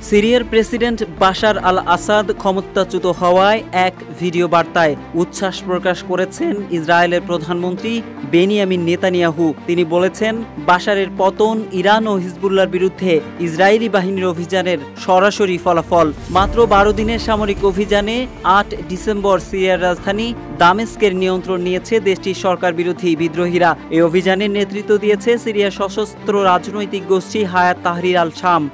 সিরিয়ার president Bashar আল আসাদ ক্ষমতাচ্যুত হওয়ায় এক ভিডিও বার্তায় উচ্ছ্বাস প্রকাশ করেছেন ইসরায়েলের প্রধানমন্ত্রী বেনিয়ামিন নেতানিয়াহু। তিনি বলেছেন, বাশারের পতন ইরান ও হিজবুল্লাহর বিরুদ্ধে ইসরায়েলি বাহিনীর অভিযানের সরাসরি ফলাফল। মাত্র 12 দিনের সামরিক অভিযানে 8 ডিসেম্বর সিরিয়ার রাজধানী দামেস্কের নিয়ন্ত্রণ নিয়েছে দেশটির সরকার বিরোধী বিদ্রোহীরা। এই অভিযানের নেতৃত্ব দিয়েছে সিরিয়ার সশস্ত্র রাজনৈতিক গোষ্ঠী হায়াত তাহরির আল শাম।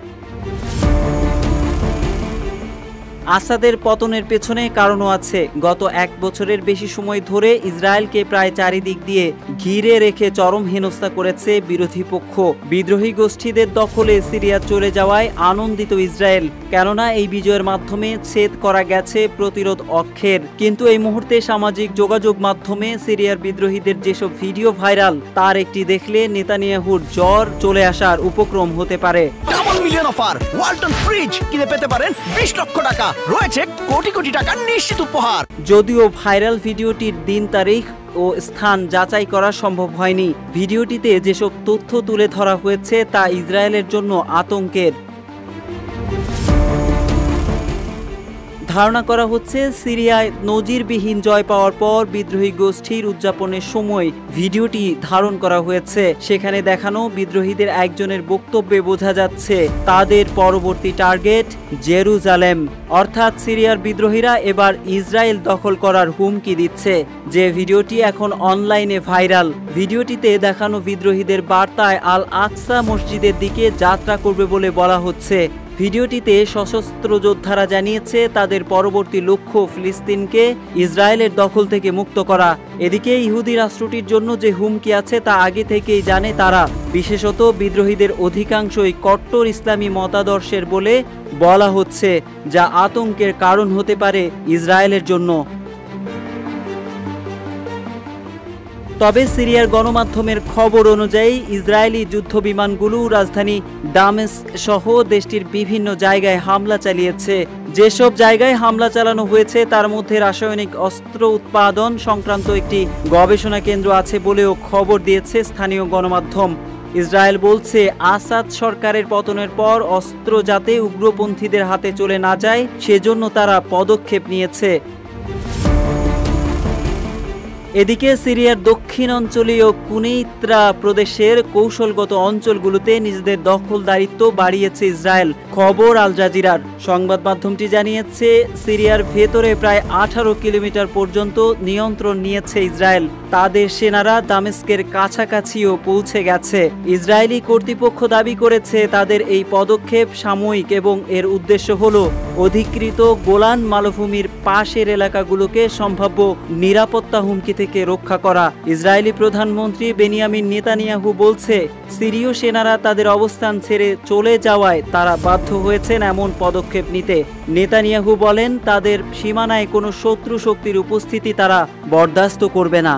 আসাদের পতনের পেছনে কারণও আছে। গত 1 বছরের বেশি সময় ধরে ইসরায়েলকে প্রায় চারিদিক দিয়ে ঘিরে রেখে চরম হেনস্থা করেছে বিরোধী পক্ষ। বিদ্রোহী গোষ্ঠীদের দখলে সিরিয়া চলে যাওয়ায় আনন্দিত ইসরায়েল, কেননা এই বিজয়ের মাধ্যমে ছেদ করা গেছে প্রতিরোধ অক্ষের। কিন্তু এই মুহূর্তে সামাজিক যোগাযোগ মাধ্যমে সিরিয়ার বিদ্রোহীদের যেসব ভিডিও ভাইরাল, তার একটি দেখলে নেতানিয়াহুর জ্বর চলে আসার উপক্রম হতে পারে। মিলিয়ন অফার ওয়ালটন ফ্রিজ কিনে পেতে পারেন 20 লক্ষ টাকা, রয়েছে কোটি কোটি টাকার নিশ্চিত উপহার। যদিও ভাইরাল ভিডিওটির দিন তারিখ ও স্থান যাচাই করা সম্ভব হয়নি। ভিডিওটিতে যেসব তথ্য তুলে ধরা হয়েছে তা ইসরায়েলের জন্য আতঙ্কের। ধারণা করা হচ্ছে, সিরিয়ায় নজিরবিহীন জয় পাওয়ার পর বিদ্রোহী গোষ্ঠীর উদযাপনের সময় ভিডিওটি ধারণ করা হয়েছে। সেখানে দেখানো বিদ্রোহীদের একজনের বক্তব্যে বোঝা যাচ্ছে তাদের পরবর্তী টার্গেট জেরুজালেম, অর্থাৎ সিরিয়ার বিদ্রোহীরা এবার ইসরায়েল দখল করার হুমকি দিচ্ছে। যে ভিডিওটি এখন অনলাইনে ভাইরাল, ভিডিওটিতে দেখানো বিদ্রোহীদের বার্তায় আল আকসা মসজিদের দিকে যাত্রা করবে বলে বলা হচ্ছে। ভিডিওটিতে সশস্ত্র যোদ্ধারা জানিয়েছে তাদের পরবর্তী লক্ষ্য ফিলিস্তিনকে ইসরায়েলের দখল থেকে মুক্ত করা। এদিকে ইহুদি রাষ্ট্রটির জন্য যে হুমকি আছে তা আগে থেকেই জানে তারা। বিশেষত বিদ্রোহীদের অধিকাংশই কট্টর ইসলামী মতাদর্শের বলে বলা হচ্ছে, যা আতঙ্কের কারণ হতে পারে ইসরায়েলের জন্য। তবে সিরিয়ার গণমাধ্যমের খবর অনুযায়ী ইসরায়েলি যুদ্ধ বিমানগুলো রাজধানী দামেস্ক সহ দেশটির বিভিন্ন জায়গায় হামলা চালিয়েছে। যেসব জায়গায় হামলা চালানো হয়েছে তার মধ্যে রাসায়নিক অস্ত্র উৎপাদন সংক্রান্ত একটি গবেষণা কেন্দ্র আছে বলেও খবর দিয়েছে স্থানীয় গণমাধ্যম। ইসরায়েল বলছে, আসাদ সরকারের পতনের পর অস্ত্র যাতে উগ্রপন্থীদের হাতে চলে না যায় সেজন্য তারা পদক্ষেপ নিয়েছে। এদিকে সিরিয়ার দক্ষিণ অঞ্চলীয় কুনেইত্রা প্রদেশের কৌশলগত অঞ্চলগুলোতে নিজেদের দখলদারিত্ব বাড়িয়েছে ইসরায়েল। খবর আল জাজিরার। সংবাদ মাধ্যমটি জানিয়েছে, সিরিয়ার ভেতরে প্রায় 18 কিলোমিটার পর্যন্ত নিয়ন্ত্রণ নিয়েছে ইসরায়েল। তাদের সেনারা দামেস্কের কাছাকাছিও পৌঁছে গেছে। ইসরায়েলি কর্তৃপক্ষ দাবি করেছে তাদের এই পদক্ষেপ সাময়িক এবং এর উদ্দেশ্য হল অধিকৃত গোলান মালভূমির পাশের এলাকাগুলোকে সম্ভাব্য নিরাপত্তা হুমকি থেকে রক্ষা করা। ইসরায়েলি প্রধানমন্ত্রী বেনিয়ামিন নেতানিয়াহু বলছে, সিরীয় সেনারা তাদের অবস্থান ছেড়ে চলে যাওয়ায় তারা বাধ্য হয়েছেন এমন পদক্ষেপ নিতে। নেতানিয়াহু বলেন, তাদের সীমানায় কোনো শত্রু শক্তির উপস্থিতি তারা বরদাস্ত করবে না।